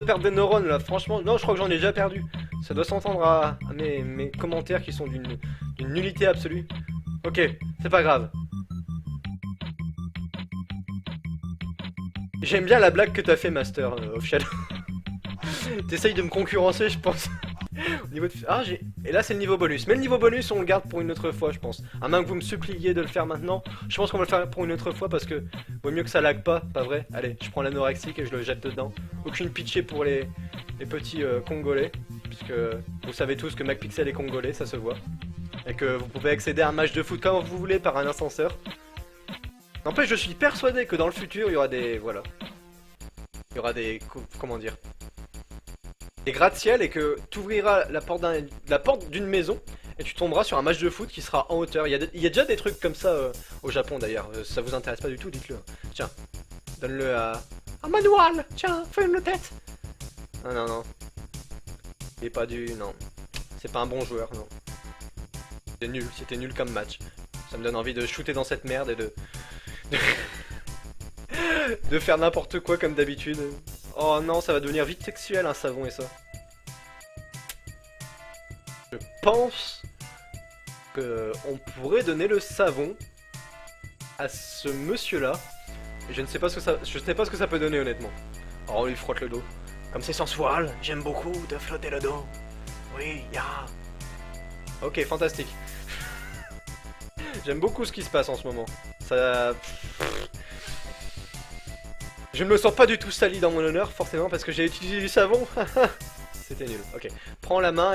Perdre des neurones là, franchement, non, je crois que j'en ai déjà perdu. Ça doit s'entendre à mes commentaires qui sont d'une nullité absolue. Ok, c'est pas grave. J'aime bien la blague que t'as fait, Master of Shadow. T'essayes de me concurrencer, je pense. Au niveau de... Ah, j'ai... Et là, c'est le niveau bonus. Mais le niveau bonus, on le garde pour une autre fois, je pense. À moins que vous me suppliez de le faire maintenant. Je pense qu'on va le faire pour une autre fois parce que vaut mieux que ça lag pas vrai. Allez, je prends l'anorexique et je le jette dedans. Aucune pitié pour les petits Congolais. Puisque vous savez tous que MacPixel est Congolais, ça se voit. Et que vous pouvez accéder à un match de foot comme vous voulez par un ascenseur. N'empêche, je suis persuadé que dans le futur, il y aura des... Voilà. Il y aura des... Comment dire, des gratte-ciel et que tu ouvriras la porte d'une maison et tu tomberas sur un match de foot qui sera en hauteur. Il y a déjà des trucs comme ça au Japon d'ailleurs. Ça vous intéresse pas du tout, dites-le. Tiens, donne-le à Manuel. Tiens, fais une tête. Ah non, non. Il est pas du... Non. C'est pas un bon joueur, non. C'était nul comme match. Ça me donne envie de shooter dans cette merde et de de faire n'importe quoi comme d'habitude. Oh non, ça va devenir vite sexuel un savon et ça. Je pense que on pourrait donner le savon à ce monsieur-là. Et je ne sais pas ce que ça peut donner honnêtement. Oh, on lui frotte le dos. Comme c'est sensuel, j'aime beaucoup de flotter le dos. Oui, ya. Ok, fantastique. J'aime beaucoup ce qui se passe en ce moment. Ça... Je ne me sens pas du tout sali dans mon honneur, forcément, parce que j'ai utilisé du savon. C'était nul. Ok. Prends la main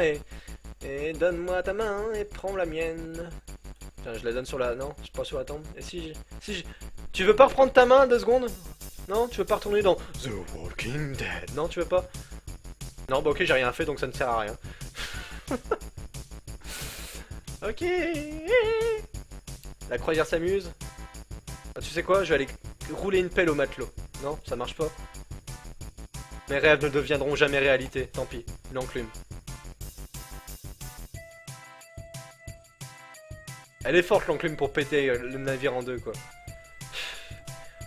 et donne-moi ta main et prends la mienne. Tiens, je la donne sur la... Non, je pas sur la tempe. Et si Tu veux pas reprendre ta main 2 secondes? Non, tu veux pas retourner dans The Walking Dead? Non, tu veux pas? Non, bah ok, j'ai rien fait, donc ça ne sert à rien. Ok. La croisière s'amuse. Ah, tu sais quoi? Je vais aller rouler une pelle au matelot. Non, ça marche pas. Mes rêves ne deviendront jamais réalité. Tant pis, une enclume. Elle est forte l'enclume pour péter le navire en deux, quoi.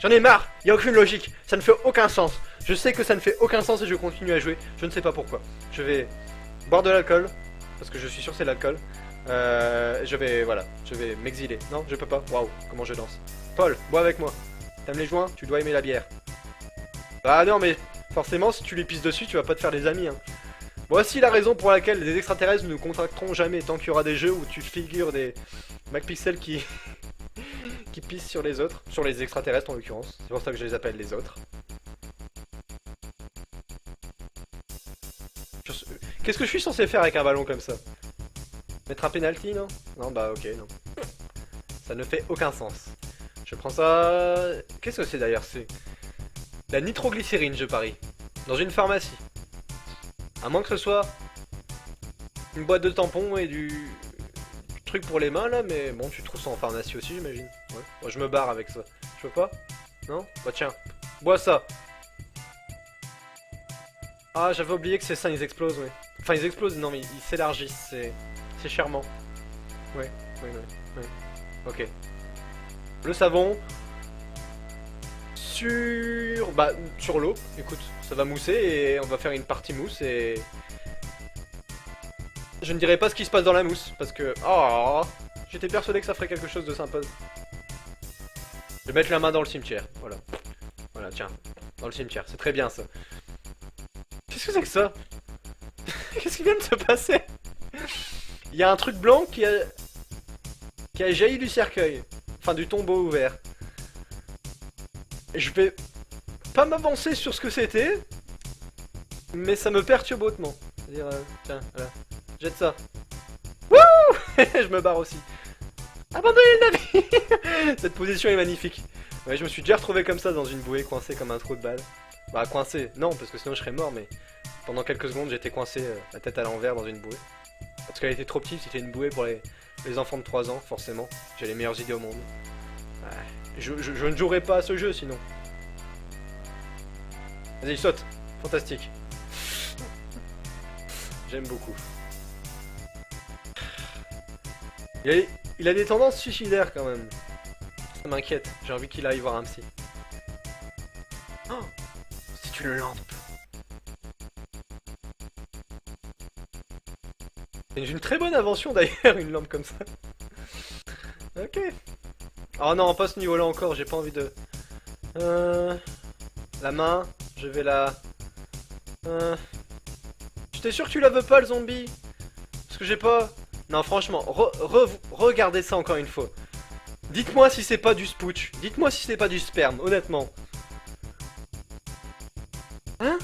J'en ai marre. Y a aucune logique. Ça ne fait aucun sens. Je sais que ça ne fait aucun sens et je continue à jouer. Je ne sais pas pourquoi. Je vais boire de l'alcool parce que je suis sûr que c'est l'alcool. Voilà, je vais m'exiler. Non, je peux pas. Waouh, comment je danse. Paul, bois avec moi. T'aimes les joints? Tu dois aimer la bière. Bah non, mais forcément, si tu les pisses dessus, tu vas pas te faire des amis. Hein. Voici la raison pour laquelle les extraterrestres ne nous contacteront jamais tant qu'il y aura des jeux où tu figures des MacPixel qui qui pissent sur les autres, sur les extraterrestres en l'occurrence. C'est pour ça que je les appelle les autres. Qu'est-ce que je suis censé faire avec un ballon comme ça? Mettre un penalty, non? Non, bah ok, non. Ça ne fait aucun sens. Je prends ça... Qu'est-ce que c'est d'ailleurs? C'est la nitroglycérine, je parie. Dans une pharmacie. À moins que ce soit une boîte de tampons et du truc pour les mains là, mais bon, tu trouves ça en pharmacie aussi, j'imagine. Ouais. Moi, je me barre avec ça. Je peux pas? Non? Bah tiens, bois ça. Ah, j'avais oublié que ces seins ils explosent, ouais. Enfin, ils explosent, non, mais ils s'élargissent, c'est charmant. Ouais, ouais. Ok. Le savon. Sur l'eau. Écoute, ça va mousser et on va faire une partie mousse et... Je ne dirai pas ce qui se passe dans la mousse, parce que... Oh, j'étais persuadé que ça ferait quelque chose de sympa. Je vais mettre la main dans le cimetière, voilà. Voilà, tiens, dans le cimetière, c'est très bien ça. Qu'est-ce que c'est que ça? Qu'est-ce qui vient de se passer? Il y a un truc blanc qui a jailli du cercueil. Enfin, du tombeau ouvert. Je vais pas m'avancer sur ce que c'était, mais ça me perturbe hautement. C'est-à-dire, tiens, voilà. Jette ça. Wouh. Je me barre aussi. Abandonnez le navire. Cette position est magnifique. Ouais, je me suis déjà retrouvé comme ça dans une bouée, coincé comme un trou de balle. Bah, coincé, non, parce que sinon je serais mort, mais pendant quelques secondes j'étais coincé la tête à l'envers dans une bouée. Parce qu'elle était trop petite, c'était une bouée pour les enfants de 3 ans, forcément. J'ai les meilleures idées au monde. Ouais. Je ne jouerai pas à ce jeu sinon. Vas-y, saute. Fantastique. J'aime beaucoup. Il a des tendances suicidaires quand même. Ça m'inquiète. J'ai envie qu'il aille voir un psy. Oh, c'est une lampe. C'est une très bonne invention d'ailleurs, une lampe comme ça. Ok. Oh non, pas ce niveau-là encore, j'ai pas envie de... La main, je vais la... J'étais sûr que tu la veux pas le zombie. Parce que j'ai pas... Non franchement, regardez ça encore une fois. Dites-moi si c'est pas du spooch. Dites-moi si c'est pas du sperme, honnêtement. Hein?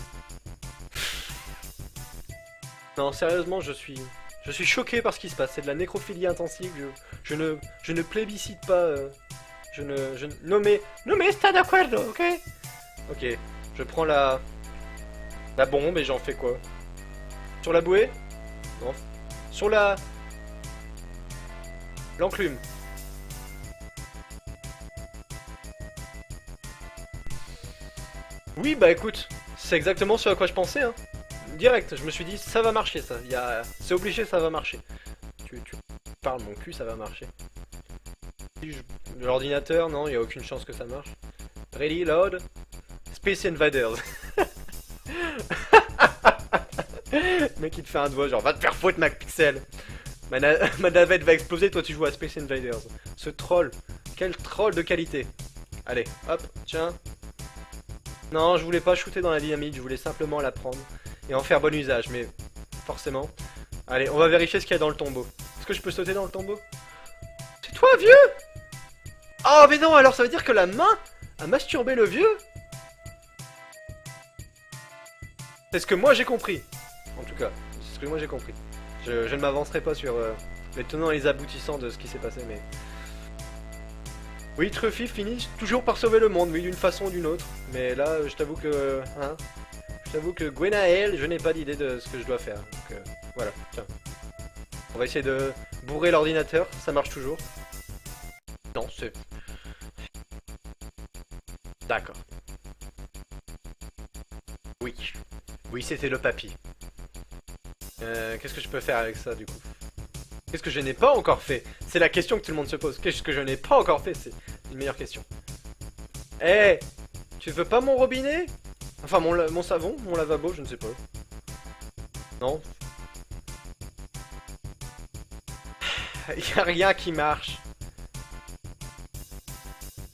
Non, sérieusement, je suis choqué par ce qui se passe. C'est de la nécrophilie intensive. Je ne plébiscite pas. Non mais está d'accordo, ok? Ok, je prends la bombe et j'en fais quoi? Sur la bouée? Non. Sur l'enclume. Oui, bah écoute, c'est exactement ce à quoi je pensais, hein. Direct, je me suis dit, ça va marcher, ça. C'est obligé, ça va marcher. Tu parles mon cul, ça va marcher. L'ordinateur, non, il n'y a aucune chance que ça marche. Ready, load. Space Invaders. Le mec, il te fait un doigt, genre, va te faire foutre, MacPixel. Ma navette va exploser, toi tu joues à Space Invaders. Ce troll. Quel troll de qualité. Allez, hop, tiens. Non, je voulais pas shooter dans la dynamite, je voulais simplement la prendre. Et en faire bon usage, mais forcément. Allez, on va vérifier ce qu'il y a dans le tombeau. Est-ce que je peux sauter dans le tombeau? C'est toi, vieux? Oh, mais non, alors ça veut dire que la main a masturbé le vieux? C'est ce que moi j'ai compris. En tout cas, c'est ce que moi j'ai compris. Je ne m'avancerai pas sur les tenants et les aboutissants de ce qui s'est passé, mais... Oui, Truffy finit toujours par sauver le monde, oui, d'une façon ou d'une autre. Mais là, je t'avoue que... Hein, je t'avoue que Gwenaël, je n'ai pas d'idée de ce que je dois faire. Donc voilà, tiens. On va essayer de bourrer l'ordinateur, ça marche toujours. Non, c'est... D'accord. Oui. Oui, c'était le papy. Qu'est-ce que je peux faire avec ça, du coup? Qu'est-ce que je n'ai pas encore fait? C'est la question que tout le monde se pose. Qu'est-ce que je n'ai pas encore fait? C'est une meilleure question. Eh hey, tu veux pas mon robinet? Enfin, mon savon, mon lavabo, je ne sais pas. Non. Y a rien qui marche.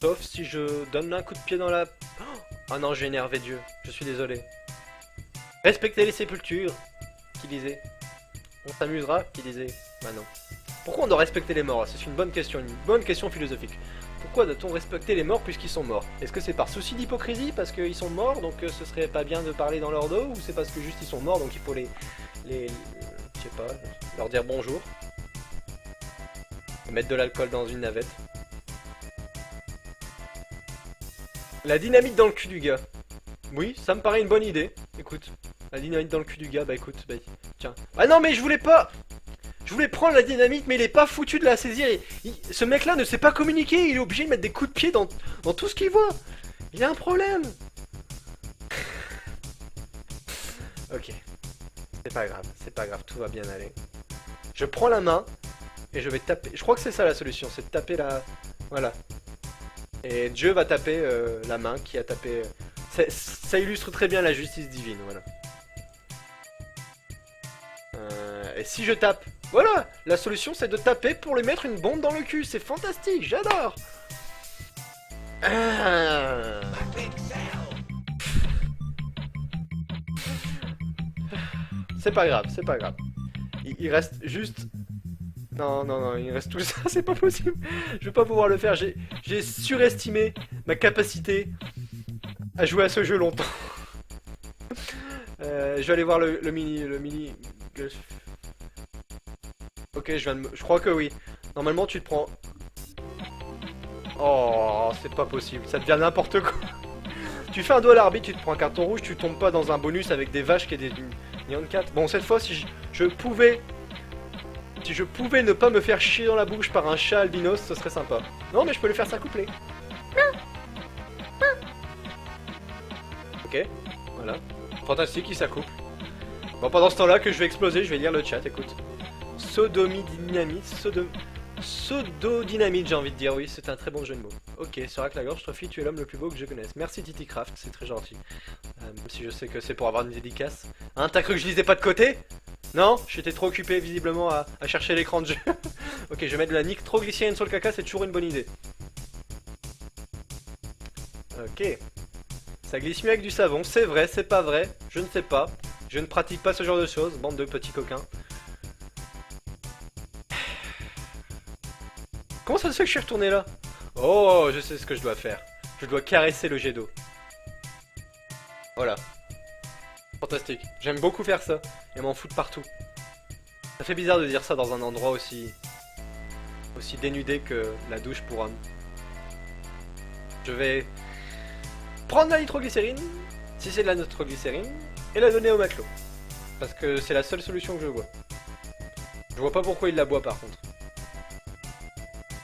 Sauf si je donne un coup de pied dans la... Oh non, j'ai énervé Dieu. Je suis désolé. Respectez les sépultures, qui disait. On s'amusera, qui disait. Bah non. Pourquoi on doit respecter les morts? C'est une bonne question philosophique. Pourquoi doit-on respecter les morts puisqu'ils sont morts? Est-ce que c'est par souci d'hypocrisie parce qu'ils sont morts, donc ce serait pas bien de parler dans leur dos, ou c'est parce que juste ils sont morts, donc il faut je sais pas, leur dire bonjour, mettre de l'alcool dans une navette. La dynamite dans le cul du gars. Oui, ça me paraît une bonne idée. Écoute, la dynamite dans le cul du gars, bah écoute, bah tiens. Ah non mais je voulais pas. Je voulais prendre la dynamite, mais il est pas foutu de la saisir. Ce mec-là ne sait pas communiquer, il est obligé de mettre des coups de pied dans tout ce qu'il voit. Il a un problème. Ok. C'est pas grave, tout va bien aller. Je prends la main, et je vais taper... Je crois que c'est ça la solution, c'est de taper la... Voilà. Et Dieu va taper la main qui a tapé... Ça illustre très bien la justice divine, voilà. Et si je tape... Voilà, la solution c'est de taper pour lui mettre une bombe dans le cul, c'est fantastique, j'adore. C'est pas grave, c'est pas grave. Il reste juste... Non, il reste tout ça, c'est pas possible. Je vais pas pouvoir le faire, j'ai surestimé ma capacité à jouer à ce jeu longtemps. Je vais aller voir le mini... Ok, je crois que oui. Normalement, tu te prends... Oh, c'est pas possible. Ça devient n'importe quoi. Tu fais un doigt à l'arbitre, tu te prends un carton rouge, tu tombes pas dans un bonus avec des vaches qui est des Nyan 4. Bon, cette fois, si je pouvais... Si je pouvais ne pas me faire chier dans la bouche par un chat albinos, ce serait sympa. Non, mais je peux le faire s'accoupler. Ok, voilà. Fantastique, il s'accouple. Bon, pendant ce temps-là que je vais exploser, je vais lire le chat, écoute. Sododynamite, j'ai envie de dire, oui, c'est un très bon jeu de mots. Ok, Serac la gorge, Trophy, tu es l'homme le plus beau que je connaisse. Merci TitiCraft, c'est très gentil. Même si je sais que c'est pour avoir une dédicace. Hein, t'as cru que je lisais pas de côté? Non, j'étais trop occupé visiblement à chercher l'écran de jeu. Ok, je vais mettre de la nitroglycérine sur le caca, c'est toujours une bonne idée. Ok. Ça glisse mieux avec du savon, c'est vrai, c'est pas vrai, je ne sais pas. Je ne pratique pas ce genre de choses, bande de petits coquins. Comment ça se fait que je suis retourné là? Oh, je sais ce que je dois faire. Je dois caresser le jet d'eau. Voilà. Fantastique. J'aime beaucoup faire ça. Et m'en foutre partout. Ça fait bizarre de dire ça dans un endroit aussi dénudé que la douche pour homme. Je vais prendre la nitroglycérine, si c'est de la nitroglycérine, et la donner au matelot. Parce que c'est la seule solution que je vois. Je vois pas pourquoi il la boit par contre.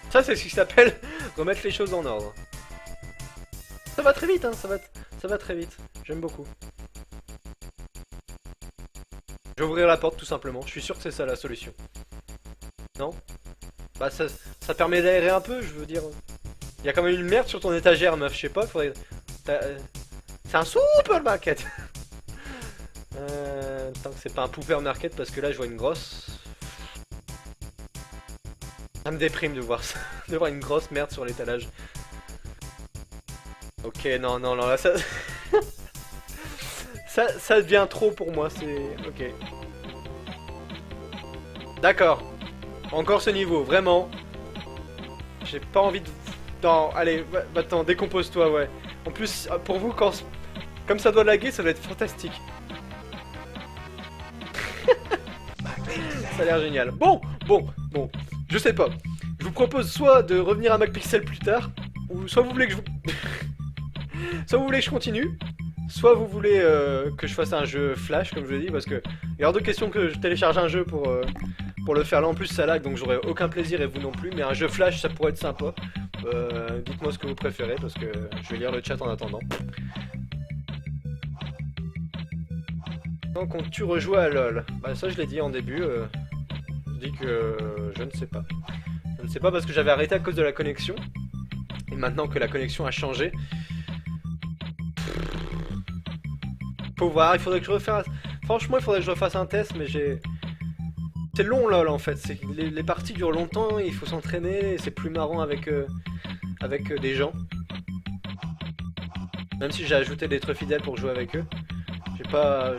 Ça c'est ce qui s'appelle remettre les choses en ordre. Ça va très vite, hein, ça va très vite. J'aime beaucoup. Je vais ouvrir la porte tout simplement, je suis sûr que c'est ça la solution. Non? Bah ça permet d'aérer un peu, je veux dire. Il y a quand même une merde sur ton étagère meuf, je sais pas, faudrait... C'est un supermarket. Tant que c'est pas un supermarket parce que là je vois une grosse... Ça me déprime de voir ça, de voir une grosse merde sur l'étalage. Ok, non, non, non, là ça... ça devient trop pour moi, c'est... Ok. D'accord. Encore ce niveau, vraiment. J'ai pas envie de... Non, allez, va-t'en, décompose-toi, ouais. En plus, pour vous, comme ça doit laguer, ça doit être fantastique. Ça a l'air génial. Bon, je sais pas. Je vous propose soit de revenir à MacPixel plus tard, ou soit vous voulez que je vous... soit vous voulez que je continue, soit vous voulez que je fasse un jeu flash, comme je l'ai dit, parce que il y a hors de question que je télécharge un jeu pour le faire là. En plus ça lag, donc j'aurai aucun plaisir et vous non plus, mais un jeu flash ça pourrait être sympa. Dites-moi ce que vous préférez, parce que je vais lire le chat en attendant. Donc on tu rejoues à LoL. Bah ça je l'ai dit en début, je dis que je ne sais pas. Je ne sais pas parce que j'avais arrêté à cause de la connexion. Et maintenant que la connexion a changé... Faut voir, il faudrait que je refasse... Franchement il faudrait que je refasse un test, mais j'ai... C'est long LoL en fait, les parties durent longtemps, il faut s'entraîner, c'est plus marrant avec des gens. Même si j'ai ajouté des trucs fidèles pour jouer avec eux.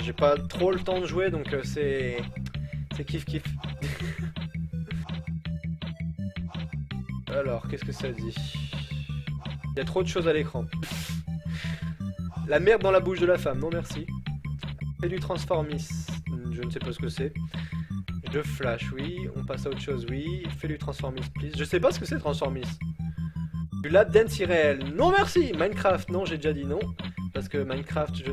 J'ai pas trop le temps de jouer, donc c'est kiff kiff. Alors, qu'est-ce que ça dit? Il y a trop de choses à l'écran. La merde dans la bouche de la femme, non merci. Fais du transformis, je ne sais pas ce que c'est. De flash, oui. On passe à autre chose, oui. Fais du transformis, please. Je sais pas ce que c'est transformis. Du lap dance irréel, non merci. Minecraft, non, j'ai déjà dit non. Parce que Minecraft, je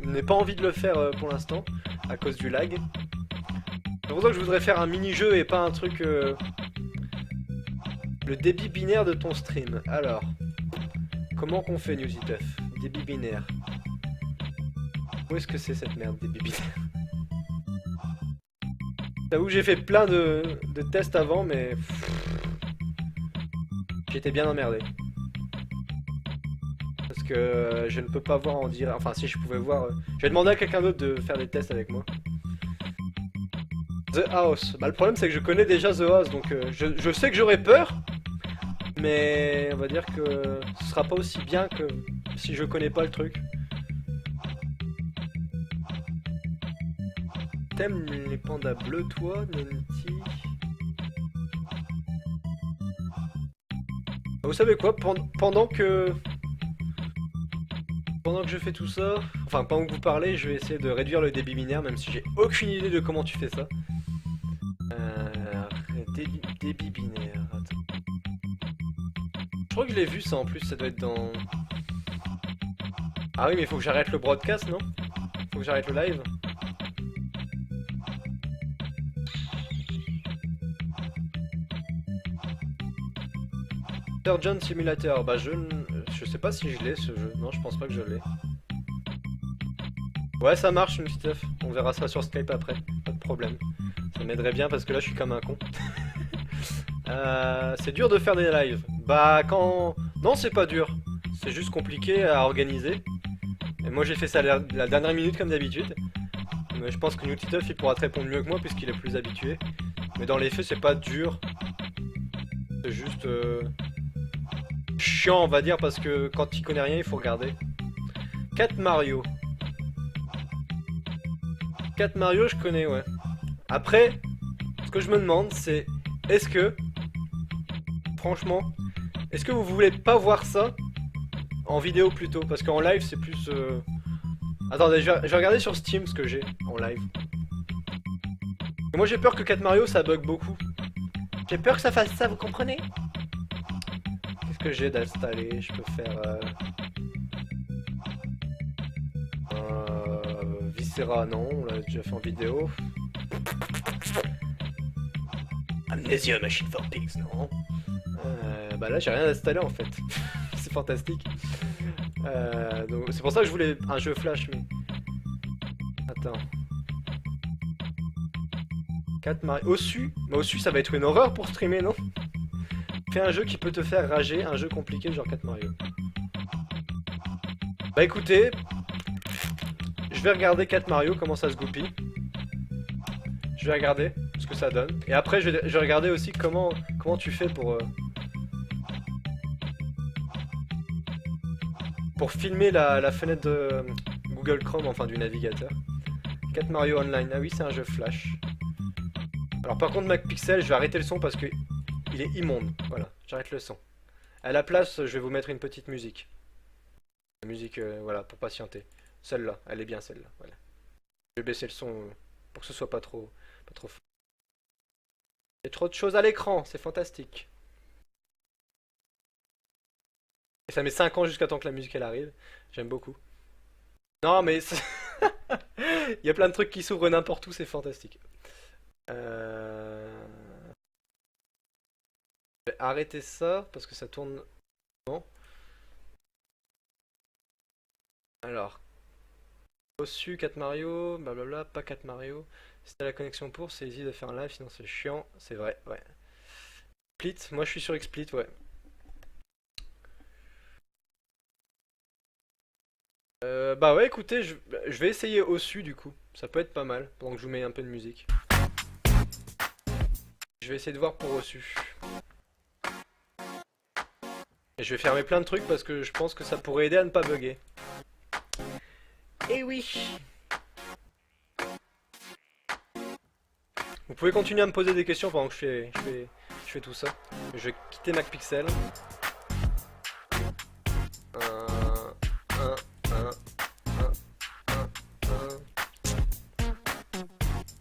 n'ai pas envie de le faire pour l'instant, à cause du lag. C'est pour ça que je voudrais faire un mini-jeu et pas un truc... Le débit binaire de ton stream. Alors, comment qu'on fait, Newsituff? Débit binaire. Où est-ce que c'est cette merde, débit binaire? J'avoue que j'ai fait plein de tests avant, mais... J'étais bien emmerdé. Parce que je ne peux pas voir en direct. Enfin, si je pouvais voir... Je vais demander à quelqu'un d'autre de faire des tests avec moi. The House. Bah, le problème, c'est que je connais déjà The House, donc je sais que j'aurais peur. Mais on va dire que ce sera pas aussi bien que si je connais pas le truc. T'aimes les pandas bleus, toi, Nanti? Vous savez quoi, pendant que je fais tout ça, enfin pendant que vous parlez, je vais essayer de réduire le débit binaire, même si j'ai aucune idée de comment tu fais ça. Débit binaire, attends. Je crois que je l'ai vu ça en plus, ça doit être dans... Ah oui, mais il faut que j'arrête le broadcast, non? Faut que j'arrête le live. Surgeon Simulator, bah je sais pas si je l'ai ce jeu, non je pense pas que je l'ai. Ouais ça marche une petite œuf, on verra ça sur Skype après, pas de problème. Ça m'aiderait bien parce que là je suis comme un con. C'est dur de faire des lives. Bah quand... Non c'est pas dur, c'est juste compliqué à organiser. Et moi j'ai fait ça la dernière minute comme d'habitude. Mais je pense que Nutiteuf il pourra te répondre mieux que moi puisqu'il est plus habitué. Mais dans les faits c'est pas dur. C'est juste chiant on va dire parce que quand il connaît rien il faut regarder. 4 Mario. 4 Mario je connais ouais. Après, ce que je me demande c'est est-ce que, franchement, est-ce que vous voulez pas voir ça en vidéo plutôt? Parce qu'en live c'est plus... Attendez, je vais regarder sur Steam ce que j'ai en live. Et moi j'ai peur que 4 Mario ça bug beaucoup. J'ai peur que ça fasse ça, vous comprenez? Qu'est-ce que j'ai d'installé? Je peux faire... Viscera, non, on l'a déjà fait en vidéo. Amnesia Machine for Pigs, non. Bah là j'ai rien installé en fait. C'est fantastique. C'est pour ça que je voulais un jeu flash mais... Attends. 4 Mario... Ossu. Mais Ossu ça va être une horreur pour streamer non? Fais un jeu qui peut te faire rager, un jeu compliqué genre 4 Mario. Bah écoutez... Je vais regarder 4 Mario, comment ça se goupille. Je vais regarder ce que ça donne. Et après je vais regarder aussi comment tu fais pour filmer la fenêtre de Google Chrome, enfin du navigateur. 4 Mario Online, ah oui c'est un jeu flash. Alors par contre MacPixel, je vais arrêter le son parce que il est immonde. Voilà, j'arrête le son. À la place, je vais vous mettre une petite musique. La musique, voilà, pour patienter. Celle-là, elle est bien celle-là, voilà. Je vais baisser le son pour que ce soit pas trop fort. Il y a trop de choses à l'écran, c'est fantastique. Et ça met 5 ans jusqu'à temps que la musique elle arrive. J'aime beaucoup. Non mais... Il y a plein de trucs qui s'ouvrent n'importe où, c'est fantastique. Je vais arrêter ça parce que ça tourne... Bon. Alors... Ossu, 4 Mario, blablabla, pas 4 Mario. Si t'as la connexion pour, c'est easy de faire un live, sinon c'est chiant. C'est vrai, ouais. Split, moi je suis sur XSplit, ouais. Bah ouais, écoutez, je vais essayer Ossu du coup. Ça peut être pas mal, pendant que je vous mets un peu de musique. Je vais essayer de voir pour Ossu. Et je vais fermer plein de trucs parce que je pense que ça pourrait aider à ne pas bugger. Eh oui. Vous pouvez continuer à me poser des questions pendant que je fais tout ça. Je vais quitter MacPixel.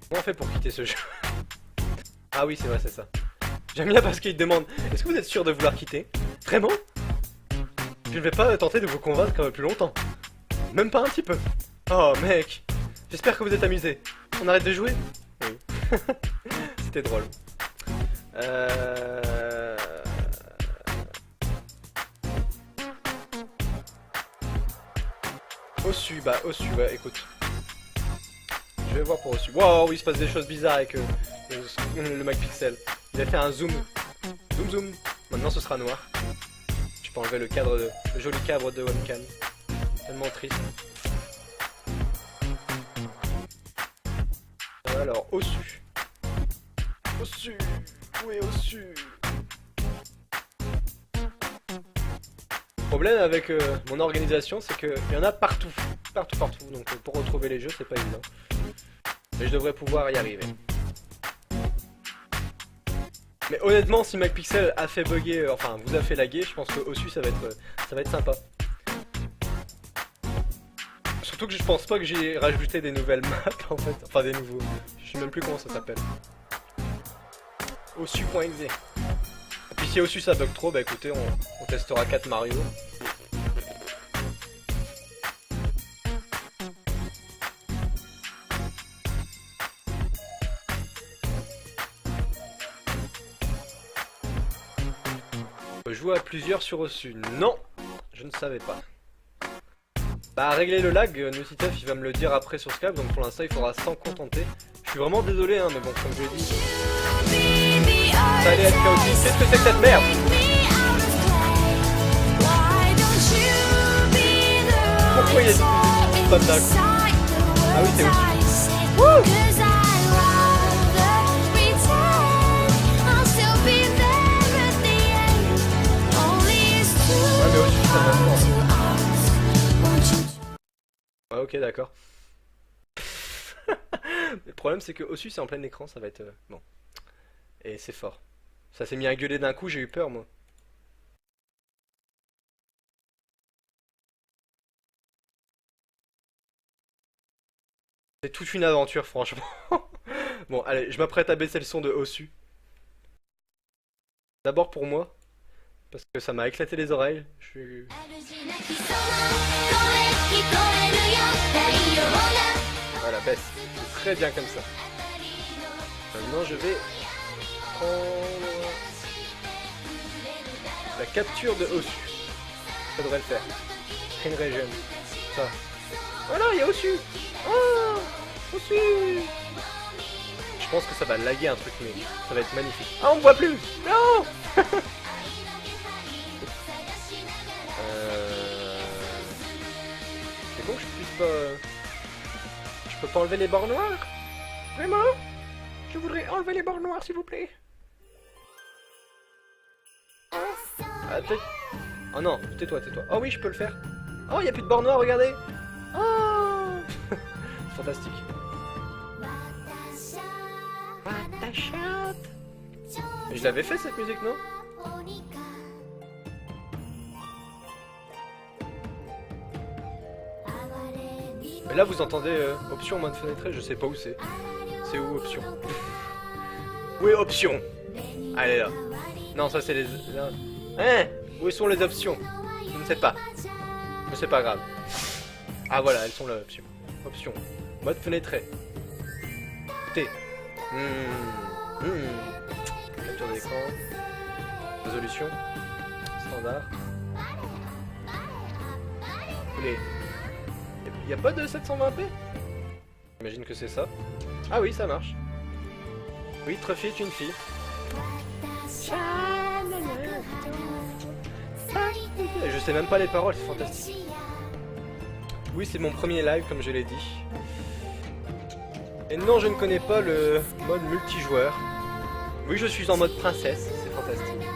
Comment on fait pour quitter ce jeu? Ah oui, c'est vrai, c'est ça. J'aime bien parce qu'il demande, est-ce que vous êtes sûr de vouloir quitter? Vraiment? Je ne vais pas tenter de vous convaincre plus longtemps. Même pas un petit peu. Oh mec, j'espère que vous êtes amusés. On arrête de jouer? Oui. C'était drôle. Ossu, bah Ossu, ouais, écoute. Je vais voir pour Ossu. Wow, il se passe des choses bizarres avec le MacPixel. Il a fait un zoom. Zoom zoom. Maintenant ce sera noir. Je peux enlever le joli cadre de webcam. Tellement triste. Alors, Ossu. Ossu. Où est Ossu? Le problème avec mon organisation, c'est qu'il y en a partout. Partout. Donc pour retrouver les jeux, c'est pas évident. Mais je devrais pouvoir y arriver. Mais honnêtement, si MacPixel a fait bugger, enfin vous a fait laguer, je pense que Ossu ça va être sympa. Surtout que je pense pas que j'ai rajouté des nouvelles maps en fait, enfin des nouveaux. Je sais même plus comment ça s'appelle. Ossu.exe. Et puis si Ossu ça bug trop, bah écoutez, on testera 4 Mario. Jouer à plusieurs sur Ossu. Non, je ne savais pas. Bah régler le lag, Nutiteuf il va me le dire après sur Skype, donc pour l'instant il faudra s'en contenter. Je suis vraiment désolé hein, mais bon comme je l'ai dit, ça allait être chaotique. Qu'est-ce que c'est que cette merde? Pourquoi il y a pas de lag? Ah oui c'est Ossu. ok, d'accord. Le problème, c'est que au-dessus, c'est en plein écran, ça va être... bon. Et c'est fort. Ça s'est mis à gueuler d'un coup, j'ai eu peur, moi. C'est toute une aventure, franchement. Bon, allez, je m'apprête à baisser le son de Ossu. D'abord pour moi, parce que ça m'a éclaté les oreilles. Je suis... Voilà, baisse. C'est très bien comme ça. Maintenant, je vais prendre la capture de Ossu. Ça devrait le faire. Screen Region. Ça. Voilà, il y a Ossu. Oh, Ossu. Je pense que ça va laguer un truc, mais ça va être magnifique. Ah, on me voit plus. Non. C'est con que je puisse pas... Je peux pas enlever les bords noirs? Vraiment? Je voudrais enlever les bords noirs, s'il vous plaît. Ah, peut-être... Oh non, tais-toi, tais-toi. Oh oui, je peux le faire. Oh, il n'y a plus de bords noirs, regardez. Oh. C'est fantastique. Mais je l'avais fait cette musique, non? Mais là vous entendez option mode fenêtré, je sais pas où c'est. C'est où option? Où est option? Allez là. Non, ça c'est les... Là. Hein? Où sont les options? Je ne sais pas. Mais c'est pas grave. Ah voilà, elles sont là, option. Option. Mode fenêtré. T. Capture d'écran. Résolution. Standard. Les... Y'a pas de 720p? J'imagine que c'est ça. Ah oui, ça marche. Oui, Truffy est une fille. Je sais même pas les paroles, c'est fantastique. Oui, c'est mon premier live, comme je l'ai dit. Et non, je ne connais pas le mode multijoueur. Oui, je suis en mode princesse, c'est fantastique.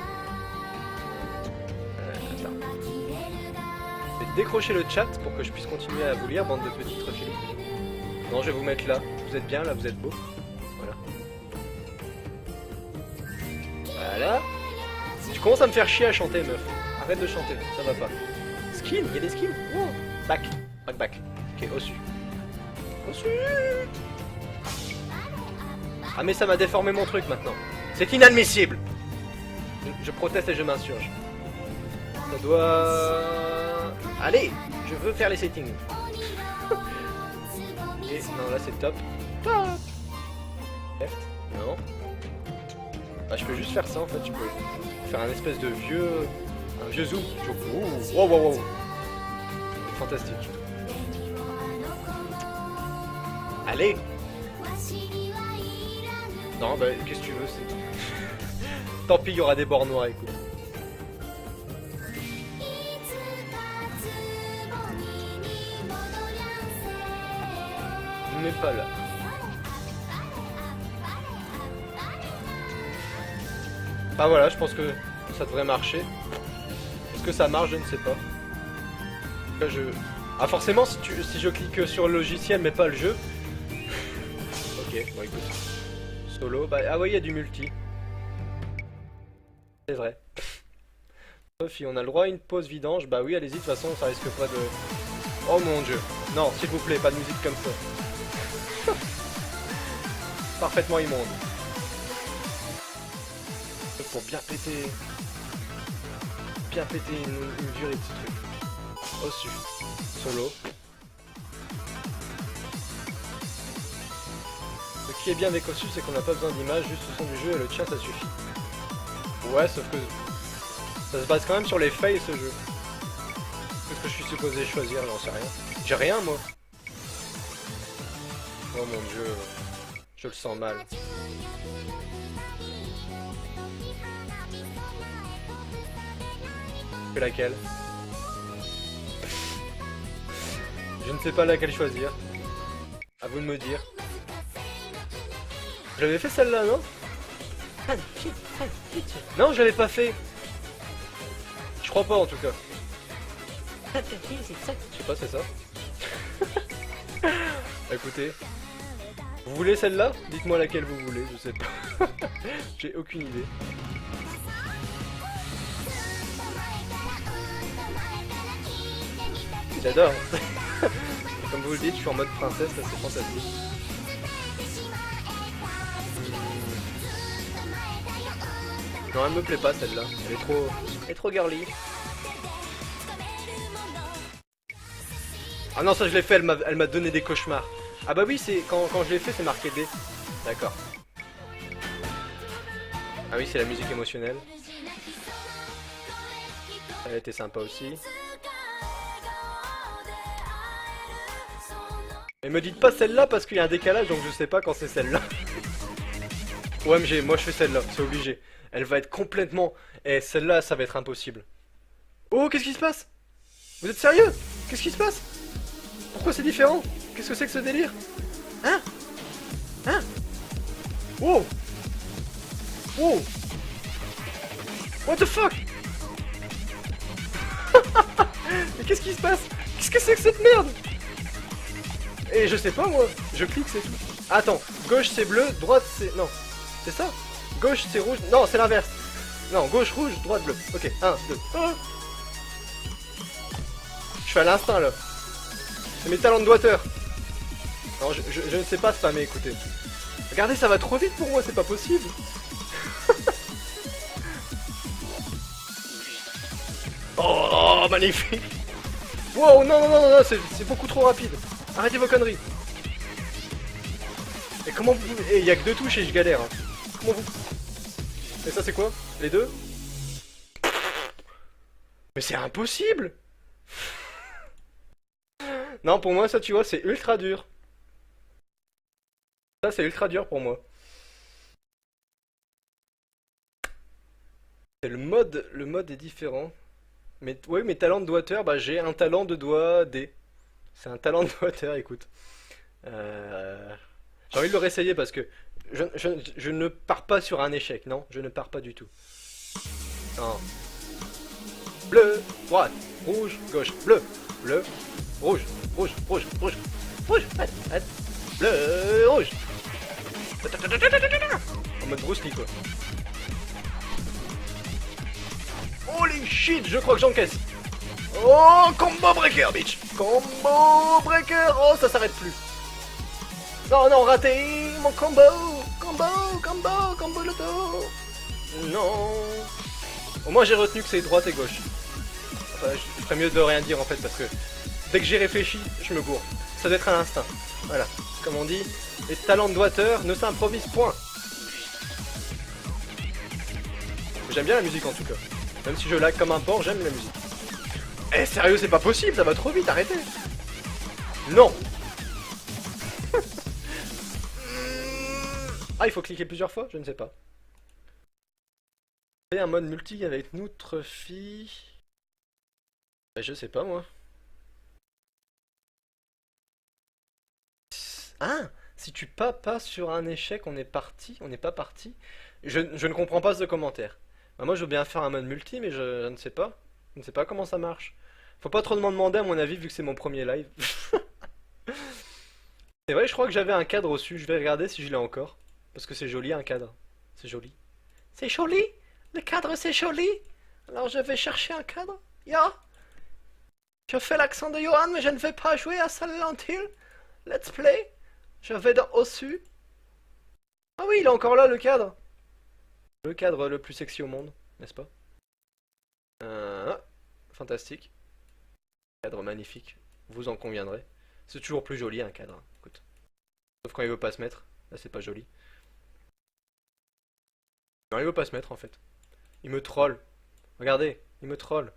Je vais décrocher le chat pour que je puisse continuer à vous lire, bande de petits refilous. Non, je vais vous mettre là. Vous êtes bien, là, vous êtes beau. Voilà. Voilà. Tu commences à me faire chier à chanter, meuf. Arrête de chanter, ça va pas. Skin, il y a des skins. Oh. Back. Back. Ok, Ossu. Ossu. Ah mais ça m'a déformé mon truc maintenant. C'est inadmissible. Je proteste et je m'insurge. Ça doit... Allez, je veux faire les settings. Et non, là c'est top. Top. Left. Non. Ah, je peux juste faire ça en fait. Je peux faire un espèce de vieux... Un vieux zoom. Ouh, wow, wow, wow. Fantastique. Allez. Non, bah qu'est-ce que tu veux, c'est... Tant pis, il y aura des bords noirs, écoute. Mais pas là. Bah voilà, je pense que ça devrait marcher. Est-ce que ça marche? Je ne sais pas. Là, ah forcément, si je clique sur le logiciel mais pas le jeu. Ok, bon écoute. Solo, bah ah oui, il y a du multi. C'est vrai. Sophie, on a le droit à une pause vidange. Bah oui, allez-y, de toute façon, ça risque pas de... Oh mon dieu. Non, s'il vous plaît, pas de musique comme ça. Parfaitement immonde. Pour bien péter... une durée de ce truc. Ossu. Solo. Ce qui est bien avec Ossu, c'est qu'on n'a pas besoin d'image, juste le son du jeu et le tien ça suffit. Ouais, sauf que ça se base quand même sur les failles ce jeu. Qu'est-ce que je suis supposé choisir? J'en sais rien. J'ai rien moi. Oh mon dieu, je le sens mal. Que laquelle? Je ne sais pas laquelle choisir. À vous de me dire. J'avais fait celle-là, non? Non, je l'avais pas fait. Je crois pas en tout cas. Je sais pas, c'est ça. Écoutez. Vous voulez celle-là? Dites-moi laquelle vous voulez, je sais pas. J'ai aucune idée. J'adore. Comme vous le dites, je suis en mode princesse, là c'est fantastique. Non, elle me plaît pas celle-là. Elle est trop girly. Ah non, ça je l'ai fait, elle m'a donné des cauchemars. Ah bah oui, c'est quand je l'ai fait, c'est marqué D. D'accord. Ah oui, c'est la musique émotionnelle. Elle était sympa aussi. Mais me dites pas celle-là parce qu'il y a un décalage, donc je sais pas quand c'est celle-là. OMG, moi je fais celle-là, c'est obligé. Elle va être complètement... Et celle-là, ça va être impossible. Oh, qu'est-ce qui se passe? Vous êtes sérieux? Qu'est-ce qui se passe? Pourquoi c'est différent? Qu'est-ce que c'est que ce délire? Hein? Hein? Wow! Wow! What the fuck? Mais qu'est-ce qui se passe? Qu'est-ce que c'est que cette merde? Et je sais pas moi, je clique c'est tout. Attends, gauche c'est bleu, droite c'est... Non, c'est ça? Gauche c'est rouge, non c'est l'inverse. Non, gauche rouge, droite bleu. Ok, 1, 2, 1. Je fais à l'instinct là. C'est mes talents de doigteur. Non, je ne sais pas spammer, écoutez. Regardez, ça va trop vite pour moi, c'est pas possible. Oh, magnifique. Wow, non, non, non, non, c'est beaucoup trop rapide. Arrêtez vos conneries. Et comment vous... Et il y a que 2 touches et je galère. Hein. Comment vous... Et ça c'est quoi? Les 2? Mais c'est impossible. Non, pour moi ça tu vois, c'est ultra dur. Ça c'est ultra dur pour moi. C'est le mode est différent. Mais oui, mes talents de doigteur, bah j'ai un talent de doigt D. C'est un talent de doigteur, écoute. J'ai envie de le réessayer parce que je ne pars pas sur un échec, non, je ne pars pas du tout. Non. Bleu, droite, rouge, gauche, bleu, bleu, rouge, rouge, rouge, rouge, rouge, bleu, rouge. En mode Bruce Lee quoi. Holy shit, je crois que j'encaisse. Oh, combo breaker, bitch. Combo breaker. Oh, ça s'arrête plus. Non, non, raté mon combo. Combo loto. Non. Au moins, j'ai retenu que c'est droite et gauche. Enfin, je ferais mieux de rien dire en fait, parce que dès que j'ai réfléchi, je me gourre. Ça doit être un instinct. Voilà. Comme on dit, les talents de doigteur ne s'improvisent point. J'aime bien la musique en tout cas. Même si je lag comme un porc, j'aime la musique. Eh sérieux, c'est pas possible, ça va trop vite, arrêtez. Non. Ah, il faut cliquer plusieurs fois? Je ne sais pas. Et un mode multi avec notre fille. Bah, je sais pas moi. Ah, si tu pas sur un échec, on est parti, on n'est pas parti. Je ne comprends pas ce commentaire. Bah, moi je veux bien faire un mode multi, mais je ne sais pas. Je ne sais pas comment ça marche. Faut pas trop m'en demander à mon avis vu que c'est mon premier live. C'est vrai, je crois que j'avais un cadre au-dessus. Je vais regarder si je l'ai encore. Parce que c'est joli un cadre. C'est joli. C'est joli? Le cadre c'est joli? Alors je vais chercher un cadre. Ya? Je fais l'accent de Johan, mais je ne vais pas jouer à Silent Hill. Let's play. Je vais dans au-dessus. Ah oui, il est encore là le cadre. Le cadre le plus sexy au monde, n'est-ce pas? Fantastique. Cadre magnifique. Vous en conviendrez. C'est toujours plus joli un cadre. Écoute. Sauf quand il veut pas se mettre. Là c'est pas joli. Non, il veut pas se mettre en fait. Il me troll. Regardez, il me troll.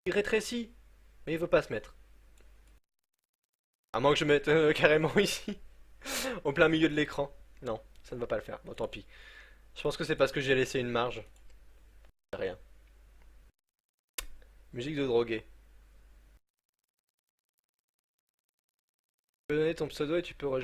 Il rétrécit. Mais il veut pas se mettre. À moins que je mette carrément ici. Au plein milieu de l'écran. Non, ça ne va pas le faire. Bon, tant pis. Je pense que c'est parce que j'ai laissé une marge. Rien. Musique de drogué. Tu peux donner ton pseudo et tu peux rejoindre.